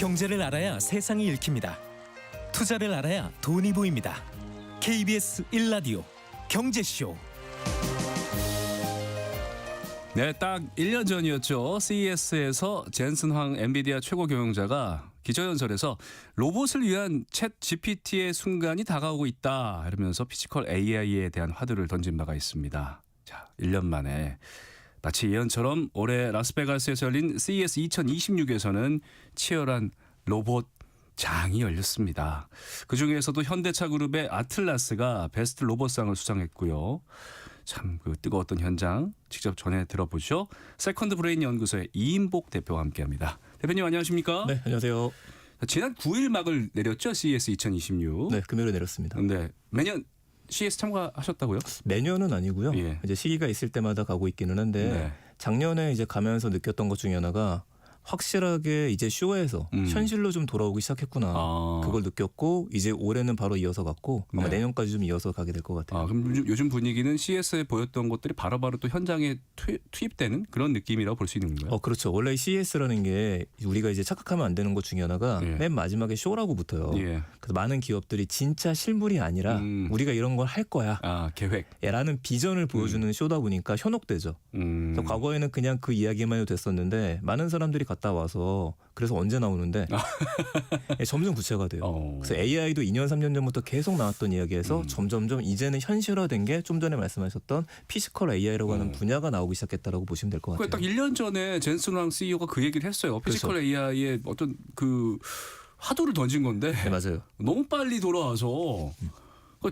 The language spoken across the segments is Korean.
경제를 알아야 세상이 읽힙니다. 투자를 알아야 돈이 보입니다. KBS 1라디오 경제쇼. 네, 딱 1년 전이었죠. CES에서 젠슨 황 엔비디아 최고 경영자가 기자연설에서 로봇을 위한 챗 GPT의 순간이 다가오고 있다 이러면서 피지컬 AI에 대한 화두를 던진 바가 있습니다. 자, 1년 만에 마치 예언처럼 올해 라스베가스에서 열린 CES 2026에서는 치열한 로봇 장이 열렸습니다. 그중에서도 현대차 그룹의 아틀라스가 베스트 로봇상을 수상했고요. 참 그 뜨거웠던 현장 직접 전해 들어보죠. 세컨드 브레인 연구소의 이인복 대표와 함께합니다. 대표님 안녕하십니까? 네, 안녕하세요. 지난 9일 막을 내렸죠. CES 2026. 네, 금요일에 내렸습니다. 네, 매년 CES 참가하셨다고요? 매년은 아니고요. 예. 이제 시기가 있을 때마다 가고 있기는 한데 네. 작년에 이제 가면서 느꼈던 것 중에 하나가 확실하게 이제 쇼에서 현실로 좀 돌아오기 시작했구나. 아. 그걸 느꼈고 이제 올해는 바로 이어서 갔고 아마 네. 내년까지 좀 이어서 가게 될 것 같아요. 아, 그럼 요즘 분위기는 CES에 보였던 것들이 바로바로 또 현장에 투입되는 그런 느낌이라고 볼 수 있는 건가요? 그렇죠. 원래 CES라는 게 우리가 이제 착각하면 안 되는 것 중에 하나가 예. 맨 마지막에 쇼라고 붙어요. 예. 그래서 많은 기업들이 진짜 실물이 아니라 우리가 이런 걸 할 거야. 아, 계획. 라는 비전을 보여주는 쇼다 보니까 현혹되죠. 그래서 과거에는 그냥 그 이야기만 해도 됐었는데 많은 사람들이 갔다 와서 그래서 언제 나오는데 점점 구체화가 돼요. 그래서 AI도 2년 3년 전부터 계속 나왔던 이야기에서 점점점 이제는 현실화된 게 좀 전에 말씀하셨던 피지컬 AI라고 하는 분야가 나오기 시작했다라고 보시면 될 것 같아요. 딱 1년 전에 젠슨 황 CEO가 그 얘기를 했어요. 피지컬 그렇죠. AI의 어떤 그 화두를 던진 건데 네, 맞아요. 너무 빨리 돌아와서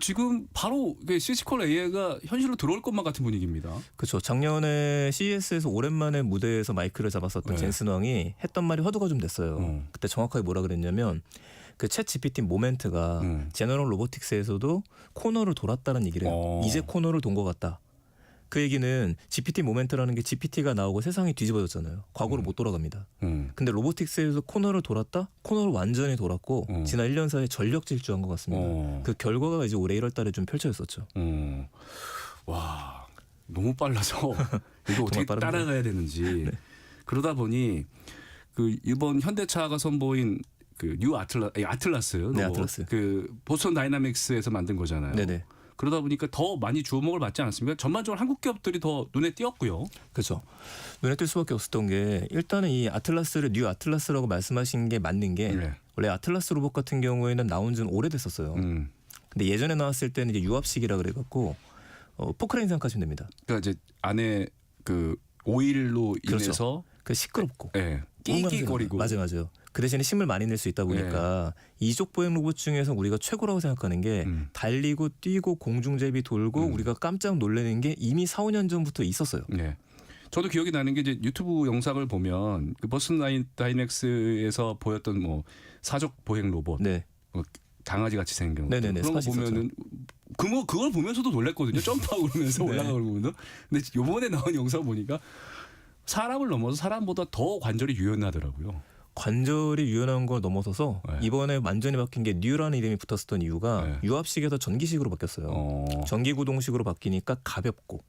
지금 바로 피지컬 AI가 현실로 들어올 것만 같은 분위기입니다. 그렇죠. 작년에 CES에서 오랜만에 무대에서 마이크를 잡았었던 네. 젠슨 황이 했던 말이 화두가 좀 됐어요. 그때 정확하게 뭐라 그랬냐면 그 챗 GPT 모멘트가 제너럴 로보틱스에서도 코너를 돌았다는 얘기를 해요. 이제 코너를 돈 것 같다. 그 얘기는 GPT 모멘트라는 게 GPT가 나오고 세상이 뒤집어졌잖아요. 과거로 못 돌아갑니다. 근데 로보틱스에서 코너를 돌았다? 코너를 완전히 돌았고 지난 1년 사이에 전력 질주한 것 같습니다. 그 결과가 이제 올해 1월 달에 좀 펼쳐졌었죠. 와, 너무 빨라서 이거 어떻게 빠릅니다. 따라가야 되는지. 네. 그러다 보니 그 이번 현대차가 선보인 그 뉴 아틀라스. 네, 아틀라스. 그 보스턴 다이나믹스에서 만든 거잖아요. 네네. 그러다 보니까 더 많이 주목을 받지 않았습니까? 전반적으로 한국 기업들이 더 눈에 띄었고요. 그렇죠. 눈에 띌 수밖에 없었던 게 일단은 이 아틀라스를 뉴 아틀라스라고 말씀하신 게 맞는 게 네. 원래 아틀라스 로봇 같은 경우에는 나온 지는 오래됐었어요. 근데 예전에 나왔을 때는 이제 유압식이라 그래갖고 포크레인 생각하시면 됩니다. 그러니까 이제 안에 그 오일로 그렇죠. 인해서 그 시끄럽고 예, 끼끼거리고. 맞아요. 그 대신에 힘을 많이 낼 수 있다 보니까 이족 보행 로봇 중에서 우리가 최고라고 생각하는 게 달리고 뛰고 공중제비 돌고 우리가 깜짝 놀라는 게 이미 4, 5년 전부터 있었어요. 네. 저도 기억이 나는 게 이제 유튜브 영상을 보면 그 버슨 다이넥스에서 보였던 뭐 사족 보행 로봇, 네. 뭐 강아지 같이 생긴 것 네네네, 그런 거 스팟이 보면은 그걸 보면서도 놀랬거든요. 점프하고 그러면서 네. 올라가고 그러면서. 근데 이번에 나온 영상 보니까 사람을 넘어서 사람보다 더 관절이 유연하더라고요. 관절이 유연한 걸 넘어서서 네. 이번에 이번에 완전히 바뀐 게 뉴라는 이름이 붙었었던 이유가 네. 유압식에서 전기식으로 바뀌었어요. 전기 구동식으로 바뀌니까 가볍고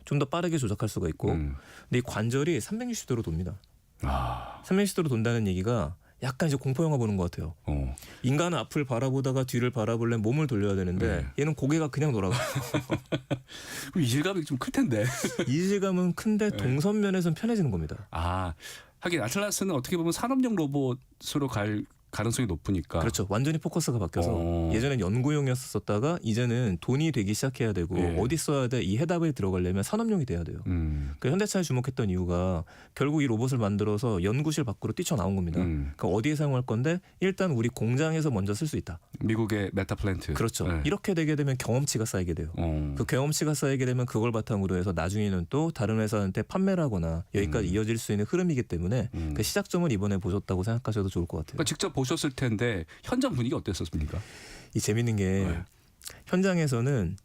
좀 더 빠르게 조작할 수가 있고 근데 이 관절이 360도로 돕니다. 360도로 돈다는 얘기가 약간 이제 공포 영화 보는 것 같아요. 인간은 앞을 바라보다가 뒤를 바라보려면 몸을 돌려야 되는데 얘는 고개가 그냥 돌아가. 그럼 이질감이 좀 클 텐데. 이질감은 큰데 동선면에서는 편해지는 겁니다. 아, 하긴 아틀라스는 어떻게 보면 산업용 로봇으로 갈 가능성이 높으니까. 그렇죠. 완전히 포커스가 바뀌어서 예전엔 연구용이었었다가 이제는 돈이 되기 시작해야 되고 어디 써야 돼? 이 해답에 들어가려면 산업용이 돼야 돼요. 그 현대차에 주목했던 이유가 결국 이 로봇을 만들어서 연구실 밖으로 뛰쳐나온 겁니다. 그러니까 어디에 사용할 건데 일단 우리 공장에서 먼저 쓸 수 있다. 미국의 메타 플랜트. 그렇죠. 네. 이렇게 되게 되면 경험치가 쌓이게 돼요. 그 경험치가 쌓이게 되면 그걸 바탕으로 해서 나중에는 또 다른 회사한테 판매를 하거나 여기까지 이어질 수 있는 흐름이기 때문에 그 시작점을 이번에 보셨다고 생각하셔도 좋을 것 같아요. 그러니까 직접 보셨을 텐데 현장 분위기 어땠었습니까? 이 재밌는 게 현장에서는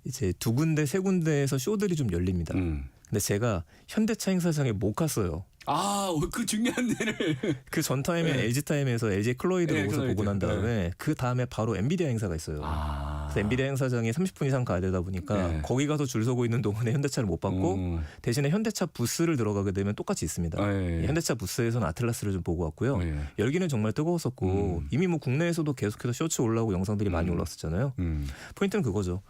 이제 두 군데 세 군데에서 쇼들이 좀 열립니다. 근데 제가 현대차 행사장에 못 갔어요. 아, 그 중요한 데를. 그 전 타임에 LG 타임에서 LG 클로이드 로봇을 클로이드. 보고 난 다음에 그 다음에 바로 엔비디아 행사가 있어요. 그래서 엔비디아 행사장에 30분 이상 가야 되다 보니까 네. 거기 가서 줄 서고 있는 동안에 현대차를 못 봤고 대신에 현대차 부스를 들어가게 되면 똑같이 있습니다. 현대차 부스에서는 아틀라스를 좀 보고 왔고요. 열기는 정말 뜨거웠었고 이미 뭐 국내에서도 계속해서 쇼츠 올라오고 영상들이 많이 올랐었잖아요. 포인트는 그거죠.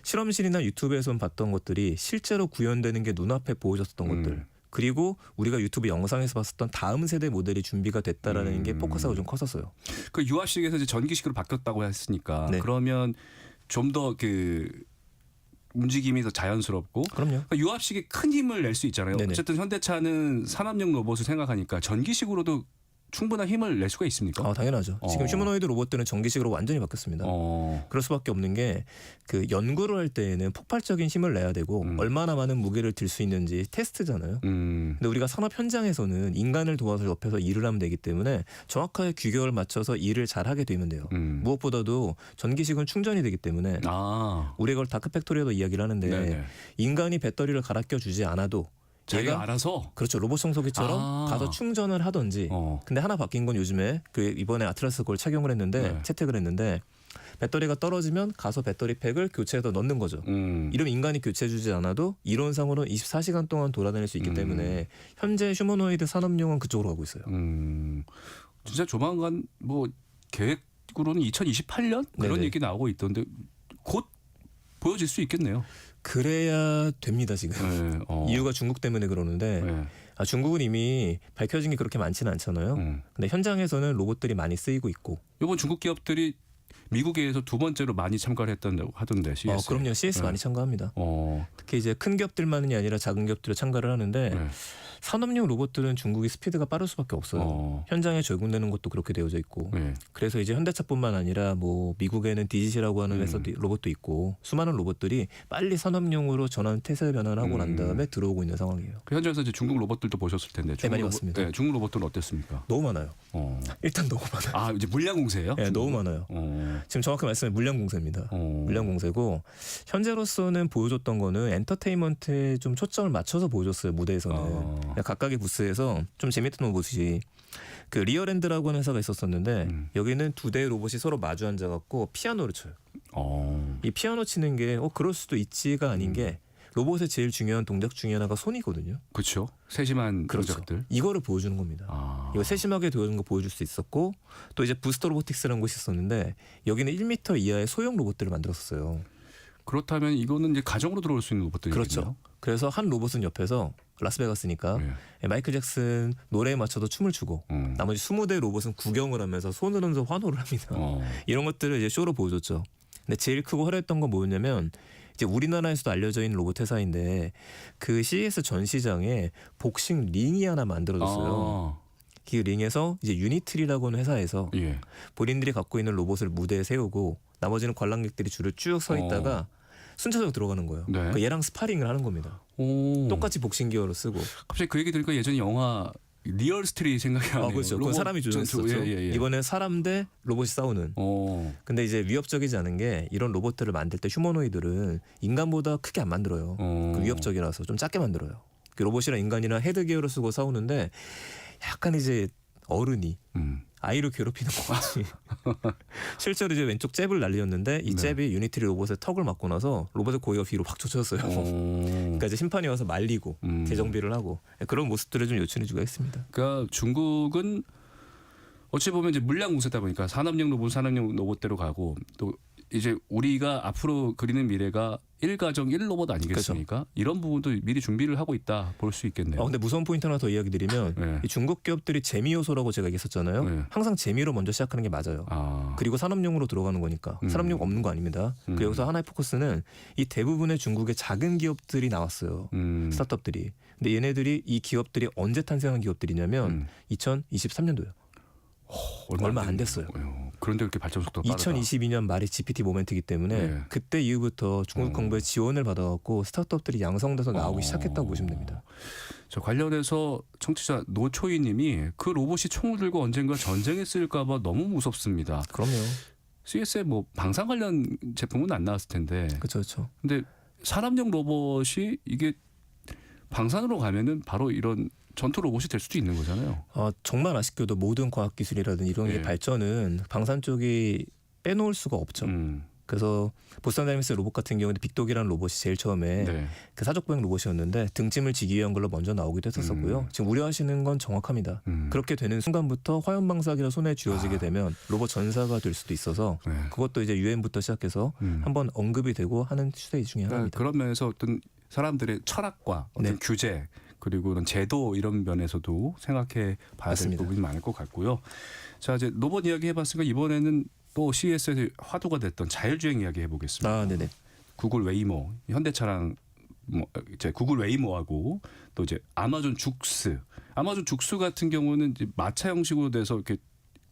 실험실이나 유튜브에서 봤던 것들이 실제로 구현되는 게 눈앞에 보여졌던 것들. 그리고 우리가 유튜브 영상에서 봤었던 다음 세대 모델이 준비가 됐다라는 게 포커스가 좀 컸었어요. 그 유압식에서 이제 전기식으로 바뀌었다고 했으니까 네. 그러면 좀 더 그 움직임이 더 자연스럽고 그럼요. 그러니까 유압식이 큰 힘을 낼 수 있잖아요. 네네. 어쨌든 현대차는 산업용 로봇을 생각하니까 전기식으로도 충분한 힘을 낼 수가 있습니까? 당연하죠. 지금 휴머노이드 로봇들은 전기식으로 완전히 바뀌었습니다. 그럴 수밖에 없는 게 그 연구를 할 때에는 폭발적인 힘을 내야 되고 얼마나 많은 무게를 들 수 있는지 테스트잖아요. 근데 우리가 산업 현장에서는 인간을 도와서 옆에서 일을 하면 되기 때문에 정확하게 규격을 맞춰서 일을 잘 하게 되면 돼요. 무엇보다도 전기식은 충전이 되기 때문에 우리가 그걸 다크팩토리에도 이야기를 하는데 네네. 인간이 배터리를 갈아 껴주지 않아도 자기가 알아서 그렇죠. 로봇 청소기처럼 가서 충전을 하든지. 근데 하나 바뀐 건 요즘에 그 이번에 아틀라스 그걸 착용을 했는데 채택을 했는데 배터리가 떨어지면 가서 배터리 팩을 교체해서 넣는 거죠. 이러면 인간이 교체해주지 않아도 이론상으로는 24시간 동안 돌아다닐 수 있기 때문에 현재 휴머노이드 산업용은 그쪽으로 가고 있어요. 진짜 조만간 뭐 계획으로는 2028년 그런 네네. 얘기 나오고 있던데 곧 보여질 수 있겠네요. 그래야 됩니다 지금. 네, 이유가 중국 때문에 그러는데 중국은 이미 밝혀진 게 그렇게 많지는 않잖아요. 근데 현장에서는 로봇들이 많이 쓰이고 있고. 이번 중국 기업들이 미국에서 두 번째로 많이 참가를 했다고 하던데 CS. 그럼요. CS 많이 참가합니다. 특히 이제 큰 기업들만이 아니라 작은 기업들도 참가를 하는데 산업용 로봇들은 중국이 스피드가 빠를 수밖에 없어요. 현장에 적용되는 것도 그렇게 되어져 있고. 그래서 이제 현대차뿐만 아니라 뭐 미국에는 디지시라고 하는 회사 로봇도 있고 수많은 로봇들이 빨리 산업용으로 태세 변환을 하고 난 다음에 들어오고 있는 상황이에요. 그 현장에서 이제 중국 로봇들도 보셨을 텐데. 네, 많이 봤습니다. 네, 중국 로봇들은 어땠습니까? 너무 많아요. 일단 너무 많아요. 이제 물량 공세예요? 네, 너무 많아요. 지금 정확히 말씀하면 물량 공세입니다. 물량 공세고 현재로서는 보여줬던 거는 엔터테인먼트에 좀 초점을 맞춰서 보여줬어요. 무대에서는. 각각의 부스에서 좀 재밌던 로봇이 그 리어랜드라고 하는 회사가 있었었는데 여기는 두 대의 로봇이 서로 마주 앉아갖고 피아노를 쳐요. 이 피아노 치는 게 그럴 수도 있지가 아닌 게 로봇의 제일 중요한 동작 중에 하나가 손이거든요. 그렇죠. 세심한 그렇죠. 동작들. 이거를 보여주는 겁니다. 이거 세심하게 보여주는 거 보여줄 수 있었고 또 이제 부스터 로보틱스라는 곳이 있었는데 여기는 1m 이하의 소형 로봇들을 만들었어요. 그렇다면 이거는 이제 가정으로 들어올 수 있는 로봇들이거든요. 그렇죠. 그래서 한 로봇은 옆에서 라스베가스니까 마이클 잭슨 노래에 맞춰서 춤을 추고 나머지 20대 로봇은 구경을 하면서 손을 흔들어 환호를 합니다. 이런 것들을 이제 쇼로 보여줬죠. 근데 제일 크고 화려했던 건 뭐였냐면 이제 우리나라에서도 알려져 있는 로봇 회사인데 그 CES 전시장에 복싱 링이 하나 만들어졌어요. 그 링에서 이제 유니트리라고 하는 회사에서 본인들이 갖고 있는 로봇을 무대에 세우고 나머지는 관람객들이 줄을 쭉 서 있다가 순차적으로 들어가는 거예요. 그러니까 얘랑 스파링을 하는 겁니다. 똑같이 복싱 기어로 쓰고. 갑자기 그 얘기 들으니까 예전에 영화 리얼 스트리 생각이 나네요. 그렇죠. 그건 사람이 조종했었죠. 이번엔 사람 대 로봇이 싸우는. 근데 이제 위협적이지 않은 게 이런 로봇들을 만들 때 휴머노이드를 인간보다 크게 안 만들어요. 그 위협적이라서 좀 작게 만들어요. 그 로봇이랑 인간이랑 헤드 기어를 쓰고 싸우는데 약간 이제 어른이 아이를 괴롭히는 것 같이 실제로 이제 왼쪽 잽을 날렸는데 이 잽이 유니트리 로봇의 턱을 맞고 나서 로봇의 고기가 뒤로 확 젖혔어요. 그러니까 이제 심판이 와서 말리고 재정비를 하고 그런 모습들을 좀 요청해주고 있습니다. 그러니까 중국은 어찌 보면 이제 물량 공세다 보니까 산업용 로봇대로 가고 또 이제 우리가 앞으로 그리는 미래가 1가정 1로봇 아니겠습니까? 그렇죠. 이런 부분도 미리 준비를 하고 있다 볼 수 있겠네요. 근데 무서운 포인트 하나 더 이야기 드리면 이 중국 기업들이 재미 요소라고 제가 얘기했었잖아요. 항상 재미로 먼저 시작하는 게 맞아요. 그리고 산업용으로 들어가는 거니까. 산업용 없는 거 아닙니다. 그리고 여기서 하나의 포커스는 이 대부분의 중국의 작은 기업들이 나왔어요. 스타트업들이. 근데 얘네들이 이 기업들이 언제 탄생한 기업들이냐면 2023년도예요. 얼마 안 됐어요. 그런데 그렇게 발전 속도가 빠르다. 2022년 말이 GPT 모멘트이기 때문에 그때 이후부터 중국 정부의 지원을 받아갖고 스타트업들이 양성돼서 나오기 시작했다고 보시면 됩니다. 저 관련해서 청취자 노초희님이 그 로봇이 총을 들고 언젠가 전쟁에 쓰일까 봐 너무 무섭습니다. 그럼요. CS에 뭐 방산 관련 제품은 안 나왔을 텐데. 그렇죠. 근데 산업용 로봇이 이게 방산으로 가면은 바로 이런 전투 로봇이 될 수도 있는 거잖아요. 정말 아쉽게도 모든 과학 기술이라든 이런 게 발전은 방산 쪽이 빼놓을 수가 없죠. 그래서 보스턴 다이내믹스 로봇 같은 경우는 빅독이라는 로봇이 제일 처음에 네. 그 사족 보행 로봇이었는데 등짐을 지기 위한 걸로 먼저 나오기도 했었고요. 지금 우려하시는 건 정확합니다. 그렇게 되는 순간부터 화염 방사기가 손에 쥐어지게 되면 로봇 전사가 될 수도 있어서 네. 그것도 이제 유엔부터 시작해서 한번 언급이 되고 하는 추세 중에 하나입니다. 그런 면에서 어떤 사람들의 철학과 어떤 네. 규제 그리고 이런 제도 이런 면에서도 생각해 봐야 될 맞습니다. 부분이 많을 것 같고요. 자, 이제 로봇 이야기 해봤으니까 이번에는 또 CES에서 화두가 됐던 자율주행 이야기 해보겠습니다. 아, 네네. 구글 웨이모, 현대차랑 뭐 이제 구글 웨이모하고 또 이제 아마존 죽스. 아마존 죽스 같은 경우는 이제 마차 형식으로 돼서 이렇게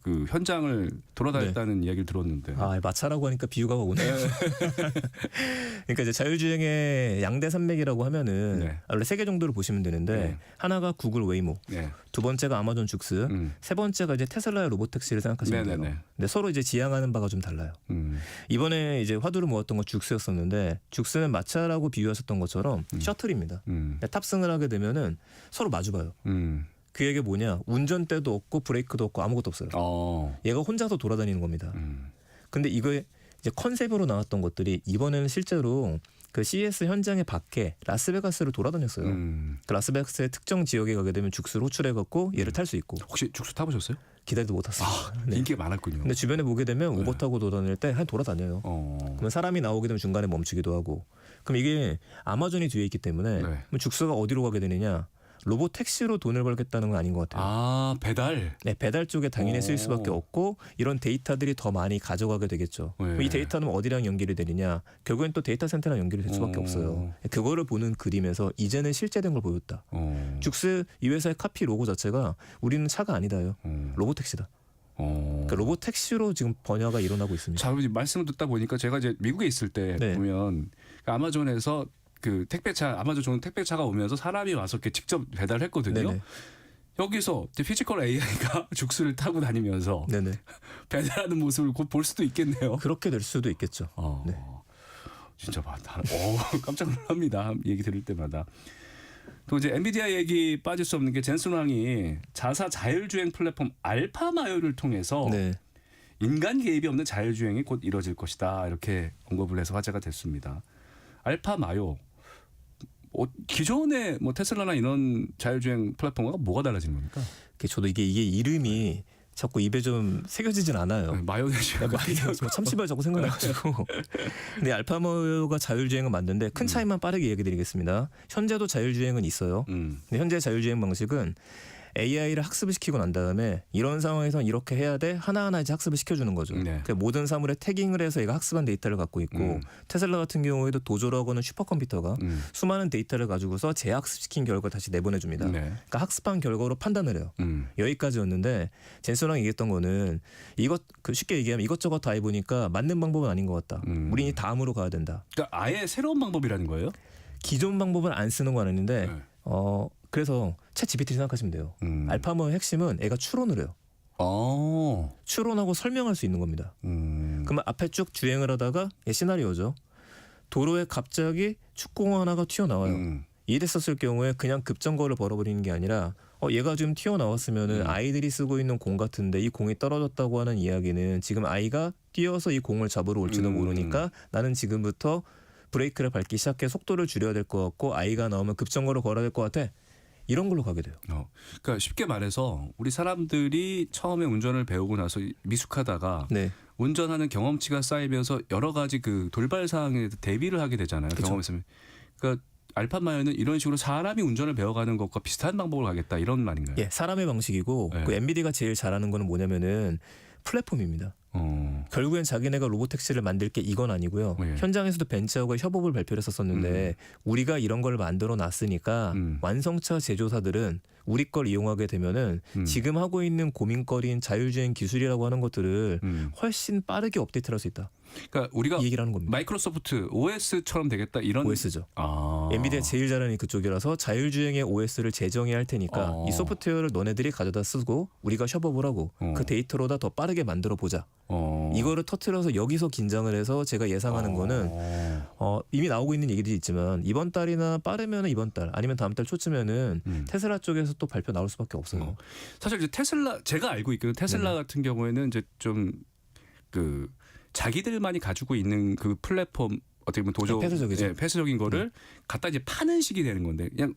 그 현장을 돌아다녔다는 이야기를 들었는데. 아, 마차라고 하니까 비유가 오네요. 그러니까 이제 자율주행의 양대 산맥이라고 하면은 네. 원래 3개 정도를 보시면 되는데 네. 하나가 구글 웨이모, 네. 두 번째가 아마존 죽스, 세 번째가 이제 테슬라의 로보택시를 생각하시면 네네네. 돼요. 근데 서로 이제 지향하는 바가 좀 달라요. 이번에 이제 화두를 모았던 건 죽스였었는데 죽스는 마차라고 비유하셨던 것처럼 셔틀입니다. 탑승을 하게 되면은 서로 마주봐요. 그 얘기 뭐냐? 운전대도 없고 브레이크도 없고 아무것도 없어요. 얘가 혼자서 돌아다니는 겁니다. 근데 이거에 이제 컨셉으로 나왔던 것들이 이번에는 실제로 그 CES 현장의 밖에 라스베가스를 돌아다녔어요. 그 라스베가스의 특정 지역에 가게 되면 죽스를 호출해갖고 얘를 탈 수 있고. 혹시 죽수 타보셨어요? 기다리도 못 탔어요. 네. 인기가 많았군요. 근데 주변에 보게 되면 우버 타고 돌아다닐 때 한 돌아다녀요. 그러면 사람이 나오게 되면 중간에 멈추기도 하고. 그럼 이게 아마존이 뒤에 있기 때문에 네. 그럼 죽스가 어디로 가게 되느냐? 로봇 택시로 돈을 벌겠다는 건 아닌 것 같아요. 아, 배달. 네, 배달 쪽에 당연히 쓰일 수밖에 없고 이런 데이터들이 더 많이 가져가게 되겠죠. 네. 그럼 이 데이터는 어디랑 연결이 되느냐? 결국엔 또 데이터 센터랑 연결이 될 수밖에 없어요. 그거를 보는 그림에서 이제는 실제된 걸 보였다. 죽스 이 회사의 카피 로고 자체가 우리는 차가 아니다요. 로봇 택시다. 그러니까 로봇 택시로 지금 번화가 일어나고 있습니다. 자, 말씀을 듣다 보니까 제가 이제 미국에 있을 때 네. 보면 그 아마존에서 그 택배차 아마존 택배차가 오면서 사람이 와서 이렇게 직접 배달했거든요. 네네. 여기서 이제 피지컬 AI가 죽수를 타고 다니면서 네네. 배달하는 모습을 곧 볼 수도 있겠네요. 그렇게 될 수도 있겠죠. 네. 진짜 많다. 깜짝 놀랍니다. 얘기 들을 때마다. 또 이제 엔비디아 얘기 빠질 수 없는 게 젠슨 황이 자사 자율주행 플랫폼 알파마요를 통해서 네. 인간 개입이 없는 자율주행이 곧 이뤄질 것이다. 이렇게 언급을 해서 화제가 됐습니다. 알파마요. 기존의 뭐 테슬라나 이런 자율주행 플랫폼과 뭐가 달라진 겁니까? 저도 이게 이름이 자꾸 입에 좀 새겨지진 않아요. 마요네즈. 참치발 자꾸 생각나가지고. 근데 알파마요가 자율주행을 만드는데 큰 차이만 빠르게 얘기 드리겠습니다. 현재도 자율주행은 있어요. 근데 현재 자율주행 방식은 AI를 학습을 시키고 난 다음에 이런 상황에서는 이렇게 해야 돼 하나하나 이제 학습을 시켜주는 거죠. 네. 그러니까 모든 사물에 태깅을 해서 얘가 학습한 데이터를 갖고 있고 테슬라 같은 경우에도 도조라고 하는 슈퍼컴퓨터가 수많은 데이터를 가지고서 재학습시킨 결과 다시 내보내줍니다. 네. 그러니까 학습한 결과로 판단을 해요. 여기까지였는데 젠슨왕이 얘기했던 거는 쉽게 얘기하면 이것저것 다 해보니까 맞는 방법은 아닌 것 같다. 우린 이 다음으로 가야 된다. 그러니까 아예 새로운 방법이라는 거예요? 기존 방법은 안 쓰는 건 아닌데 네. 그래서 챗 GPT 생각하시면 돼요. 알파마의 핵심은 애가 추론을 해요. 추론하고 설명할 수 있는 겁니다. 그러면 앞에 쭉 주행을 하다가 시나리오죠. 도로에 갑자기 축구공 하나가 튀어나와요. 이랬었을 경우에 그냥 급정거를 벌어버리는 게 아니라 얘가 지금 튀어나왔으면은 아이들이 쓰고 있는 공 같은데 이 공이 떨어졌다고 하는 이야기는 지금 아이가 뛰어서 이 공을 잡으러 올지도 모르니까 나는 지금부터 브레이크를 밟기 시작해 속도를 줄여야 될 것 같고 아이가 나오면 급정거를 걸어야 될 것 같아. 이런 걸로 가게 돼요. 그러니까 쉽게 말해서 우리 사람들이 처음에 운전을 배우고 나서 미숙하다가 네. 운전하는 경험치가 쌓이면서 여러 가지 그 돌발 사항에 대비를 하게 되잖아요. 경험했으면. 그러니까 알파마요는 이런 식으로 사람이 운전을 배워가는 것과 비슷한 방법을 가겠다 이런 말인가요? 예, 사람의 방식이고 네. 그 엔비디가 제일 잘하는 거는 뭐냐면은 플랫폼입니다. 결국엔 자기네가 로보택시를 만들 게 이건 아니고요. 네. 현장에서도 벤츠하고 협업을 발표를 했었었는데 우리가 이런 걸 만들어 놨으니까 완성차 제조사들은 우리 걸 이용하게 되면은 지금 하고 있는 고민거리인 자율주행 기술이라고 하는 것들을 훨씬 빠르게 업데이트할 수 있다. 그러니까 우리가 이 얘기를 하는 겁니다. 마이크로소프트 OS처럼 되겠다 이런. OS죠. 엔비디아 제일 잘하는 그쪽이라서 자율주행의 OS를 재정해야 할 테니까 이 소프트웨어를 너네들이 가져다 쓰고 우리가 협업을 하고 그 데이터로다 더 빠르게 만들어 보자. 이거를 터트려서 여기서 긴장을 해서 제가 예상하는 거는 이미 나오고 있는 얘기들이 있지만 이번 달이나 빠르면 이번 달 아니면 다음 달 초쯤에는 테슬라 쪽에서 또 발표 나올 수밖에 없어요. 사실 이제 테슬라 제가 알고 있기는 테슬라 같은 경우에는 이제 좀 그 자기들만이 가지고 있는 그 플랫폼 어떻게 보면 도저 폐쇄적이죠. 폐쇄적인 거를 갖다 이제 파는 식이 되는 건데 그냥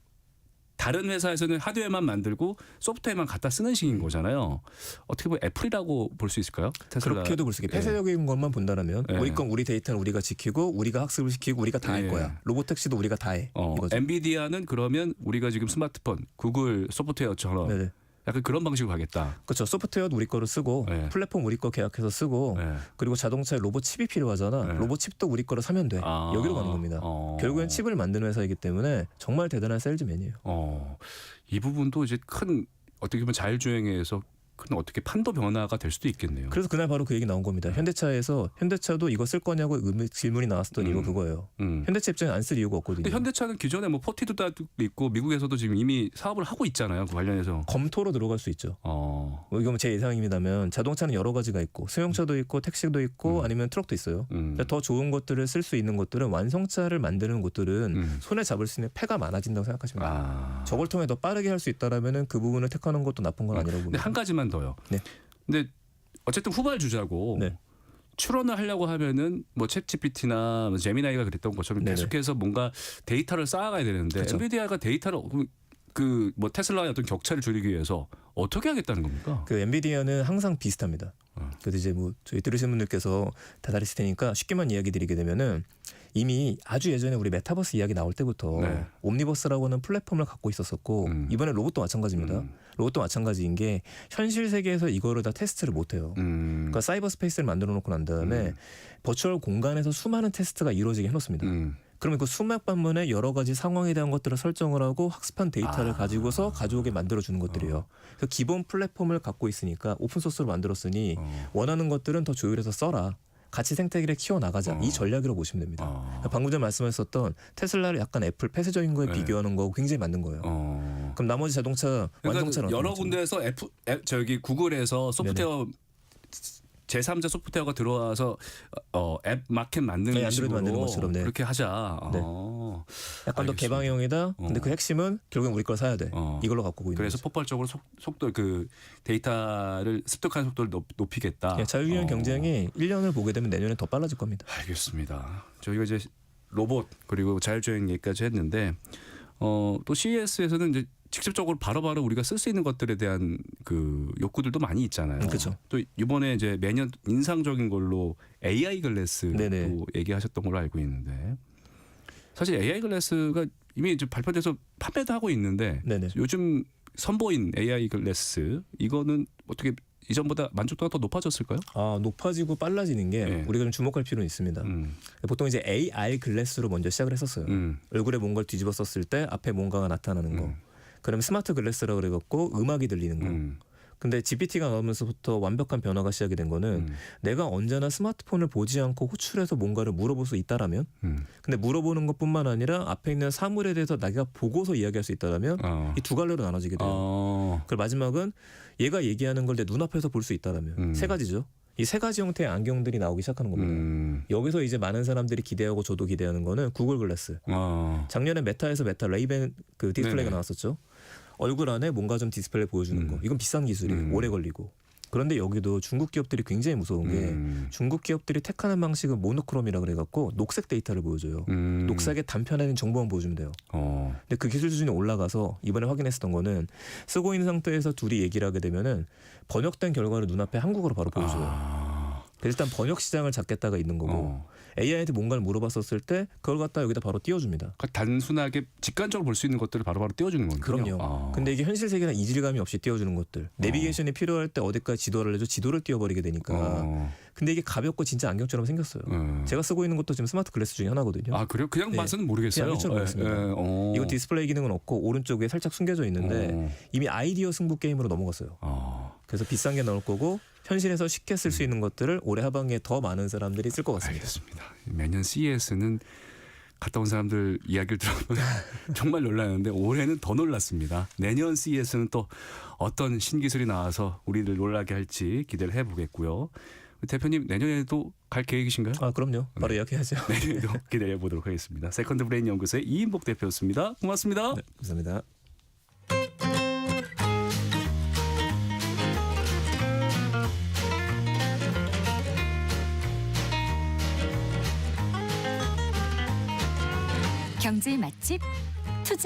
다른 회사에서는 하드웨어만 만들고 소프트웨어만 갖다 쓰는 식인 거잖아요. 어떻게 보면 애플이라고 볼 수 있을까요? 테슬라. 그렇게도 볼 수 있게 폐쇄적인 것만 본다면 예. 우리 건 우리 데이터는 우리가 지키고 우리가 학습을 시키고 우리가 다 할 예. 거야. 로보택시도 우리가 다 해. 이거죠. 엔비디아는 그러면 우리가 지금 스마트폰, 구글 소프트웨어처럼 네네. 약간 그런 방식으로 가겠다. 그렇죠. 소프트웨어도 우리 거를 쓰고 네. 플랫폼 우리 거 계약해서 쓰고 네. 그리고 자동차에 로봇 칩이 필요하잖아. 네. 로봇 칩도 우리 거로 사면 돼. 아. 여기로 가는 겁니다. 결국엔 칩을 만드는 회사이기 때문에 정말 대단한 셀즈맨이에요. 이 부분도 이제 큰 어떻게 보면 자율주행에서 큰 어떻게 판도 변화가 될 수도 있겠네요. 그래서 그날 바로 그 얘기 나온 겁니다. 현대차에서 현대차도 이거 쓸 거냐고 질문이 나왔었던 이유가 그거예요. 현대차 입장에 안 쓸 이유가 없거든요. 근데 현대차는 기존에 뭐 포티드도 있고 미국에서도 지금 이미 사업을 하고 있잖아요. 그 관련해서. 검토로 들어갈 수 있죠. 이건 제 예상입니다만 자동차는 여러 가지가 있고 수용차도 있고 택시도 있고 아니면 트럭도 있어요. 그러니까 더 좋은 것들을 쓸 수 있는 것들은 완성차를 만드는 곳들은 손에 잡을 수 있는 패가 많아진다고 생각하시면 돼요. 저걸 통해 더 빠르게 할 수 있다라면은 그 부분을 택하는 것도 나쁜 건 아니라고 근데 봅니다. 한 가지만 더요. 네. 근데 어쨌든 후발주자고 네. 출원을 하려고 하면은 뭐 챗GPT나 뭐 제미나이가 그랬던 것처럼 네네. 계속해서 뭔가 데이터를 쌓아가야 되는데 그쵸. 엔비디아가 데이터를 그 뭐 테슬라의 어떤 격차를 줄이기 위해서 어떻게 하겠다는 겁니까? 그 엔비디아는 항상 비슷합니다. 그래서 이제 뭐 저희 들으시는 분들께서 다 다르실 테니까 쉽게만 이야기 드리게 되면은 이미 아주 예전에 우리 메타버스 이야기 나올 때부터 네. 옴니버스라고는 플랫폼을 갖고 있었었고 이번에 로봇도 마찬가지입니다. 로봇도 마찬가지인 게 현실 세계에서 이거를 다 테스트를 못해요. 그러니까 사이버 스페이스를 만들어 놓고 난 다음에 버추얼 공간에서 수많은 테스트가 이루어지게 해놓습니다. 그러면 그 수백 반문의 여러 가지 상황에 대한 것들을 설정을 하고 학습한 데이터를 가지고서 가져오게 만들어주는 것들이에요. 그래서 기본 플랫폼을 갖고 있으니까 오픈소스로 만들었으니 원하는 것들은 더 조율해서 써라. 같이 생태계를 키워나가자. 이 전략이라고 보시면 됩니다. 그러니까 방금 전에 말씀하셨던 테슬라를 약간 애플 폐쇄적인 거에 비교하는 거고 굉장히 맞는 거예요. 그럼 나머지 자동차 완성차는 여러 군데에서 저기 구글에서 소프트웨어 제3자 소프트웨어가 들어와서 앱 마켓 만드는 네, 식으로 만드는 것처럼, 네. 그렇게 하자. 네. 약간 더 개방형이다. 근데 그 핵심은 결국엔 우리 걸 사야 돼. 이걸로 갖고 있는 그래서 거죠. 폭발적으로 속도 그 데이터를 습득하는 속도를 높이겠다. 예, 자율주행 경쟁이 1년을 보게 되면 내년에 더 빨라질 겁니다. 알겠습니다. 저희가 이제 로봇 그리고 자율주행 얘기까지 했는데 또 CES에서는 이제 직접적으로 바로바로 우리가 쓸 수 있는 것들에 대한 그 욕구들도 많이 있잖아요. 그렇죠. 또 이번에 이제 매년 인상적인 걸로 AI 글래스도 네네. 얘기하셨던 걸로 알고 있는데 사실 AI 글래스가 이미 이제 발표돼서 판매도 하고 있는데 네네. 요즘 선보인 AI 글래스 이거는 어떻게 이전보다 만족도가 더 높아졌을까요? 높아지고 빨라지는 게 네. 우리가 좀 주목할 필요는 있습니다. 보통 이제 AR 글래스로 먼저 시작을 했었어요. 얼굴에 뭔가를 뒤집어 썼을 때 앞에 뭔가가 나타나는 거. 그러면 스마트 글래스라고 그래갖고 음악이 들리는 거. 근데 GPT가 나오면서부터 완벽한 변화가 시작이 된 거는 내가 언제나 스마트폰을 보지 않고 호출해서 뭔가를 물어볼 수 있다라면 근데 물어보는 것뿐만 아니라 앞에 있는 사물에 대해서 내가 보고서 이야기할 수 있다라면 이 두 갈래로 나눠지게 돼요. 그리고 마지막은 얘가 얘기하는 걸 내 눈앞에서 볼 수 있다라면 세 가지죠. 이 세 가지 형태의 안경들이 나오기 시작하는 겁니다. 여기서 이제 많은 사람들이 기대하고 저도 기대하는 거는 구글 글래스. 작년에 메타에서 메타 레이벤 그 디스플레이가 네네. 나왔었죠. 얼굴 안에 뭔가 좀 디스플레이 보여주는 거. 이건 비싼 기술이에요. 오래 걸리고. 그런데 여기도 중국 기업들이 굉장히 무서운 게 중국 기업들이 택하는 방식은 모노크롬이라 그래갖고 녹색 데이터를 보여줘요. 녹색의 단편화된 정보만 보여주면 돼요. 근데 그 기술 수준이 올라가서 이번에 확인했었던 거는 쓰고 있는 상태에서 둘이 얘기를 하게 되면은 번역된 결과를 눈앞에 한국어로 바로 보여줘요. 그래서 일단 번역 시장을 잡겠다가 있는 거고 AI한테 뭔가를 물어봤었을 때 그걸 갖다 여기다 바로 띄워줍니다. 그러니까 단순하게 직관적으로 볼 수 있는 것들을 바로바로 띄워주는 거군요. 그럼요. 근데 이게 현실 세계랑 이질감이 없이 띄워주는 것들. 내비게이션이 필요할 때 어디까지 지도를 알려줘 지도를 띄워버리게 되니까. 근데 이게 가볍고 진짜 안경처럼 생겼어요. 제가 쓰고 있는 것도 지금 스마트 글래스 중에 하나거든요. 그래요? 그냥 네. 봐서는 모르겠어요. 그냥 안경처럼 보였습니다. 이거 디스플레이 기능은 없고 오른쪽에 살짝 숨겨져 있는데 이미 아이디어 승부 게임으로 넘어갔어요. 그래서 비싼 게 나올 거고 현실에서 쉽게 쓸 수 있는 것들을 올해 하반기에 더 많은 사람들이 쓸 것 같습니다. 알겠습니다. 매년 CES는 갔다 온 사람들 이야기를 들어보면 정말 놀라는데 올해는 더 놀랐습니다. 내년 CES는 또 어떤 신기술이 나와서 우리를 놀라게 할지 기대를 해보겠고요. 대표님 내년에도 갈 계획이신가요? 그럼요. 바로 예약해야죠. 내년에도 기대해 보도록 하겠습니다. 세컨드 브레인 연구소의 이인복 대표였습니다. 고맙습니다. 네, 감사합니다. 경제 맛집